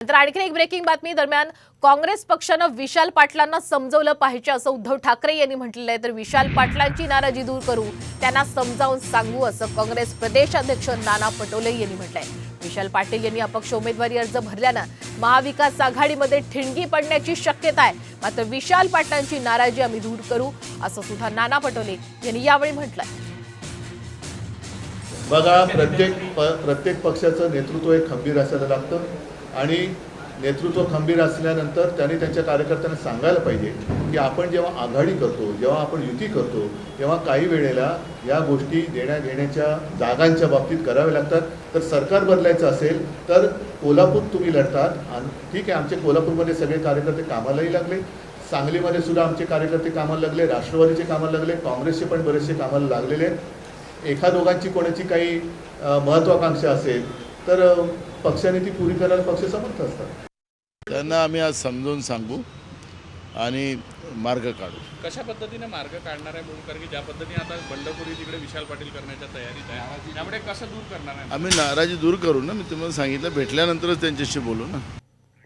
तर आणखी एक ब्रेकिंग बातमी दरम्यान काँग्रेस पक्षानं विशाल पाटलांना समजवलं पाहिजे असं उद्धव ठाकरे यांनी म्हटलेलं आहे। तर विशाल पाटलांची नाराजी दूर करू, त्यांना समजावून सांगू असं काँग्रेस प्रदेशाध्यक्ष नाना पटोले यांनी म्हटलंय। विशाल पाटील यांनी अपक्ष उमेदवारी अर्ज भरल्यानं महाविकास आघाडीमध्ये ठिणगी पडण्याची शक्यता आहे। मात्र विशाल पाटलांची नाराजी आम्ही दूर करू असं सुद्धा नाना पटोले यांनी यावेळी म्हटलंय। बघा, प्रत्येक पक्षाचं नेतृत्व एक खंबीर असायला लागतं आणि नेतृत्व खंबीर असल्यानंतर त्यांनी त्यांच्या कार्यकर्त्यांना सांगायला पाहिजे की आपण जेव्हा आघाडी करतो, जेव्हा आपण युती करतो, तेव्हा काही वेळेला या गोष्टी देण्या घेण्याच्या जागांच्या बाबतीत कराव्या लागतात। तर सरकार बदलायचं असेल तर कोल्हापूर तुम्ही लढतात आणि ठीक आहे, आमचे कोल्हापूरमध्ये सगळे कार्यकर्ते कामालाही लागले, सांगलीमध्ये सुद्धा आमचे कार्यकर्ते कामाला लागले, राष्ट्रवादीचे कामाला लागले, काँग्रेसचे पण बरेचसे कामाला लागलेले आहेत। एका दोघांची कोणाची काही महत्त्वाकांक्षा असेल तर पक्षाने ती पुरी करायला पक्ष समर्थ असतात। त्यांना आम्ही आज समजावून सांगू आणि मार्ग काढू। कशा पद्धतीने मार्ग काढणार आहे म्हणून, कारण की ज्या पद्धतीने आता बंडखोरी तिकडे विशाल पाटील करण्याच्या तयारीत आहे, त्यामुळे कसं दूर करणार आहे? आम्ही नाराजी दूर करू ना, मी तुम्हाला सांगितलं, भेटल्यानंतरच त्यांच्याशी बोलू ना।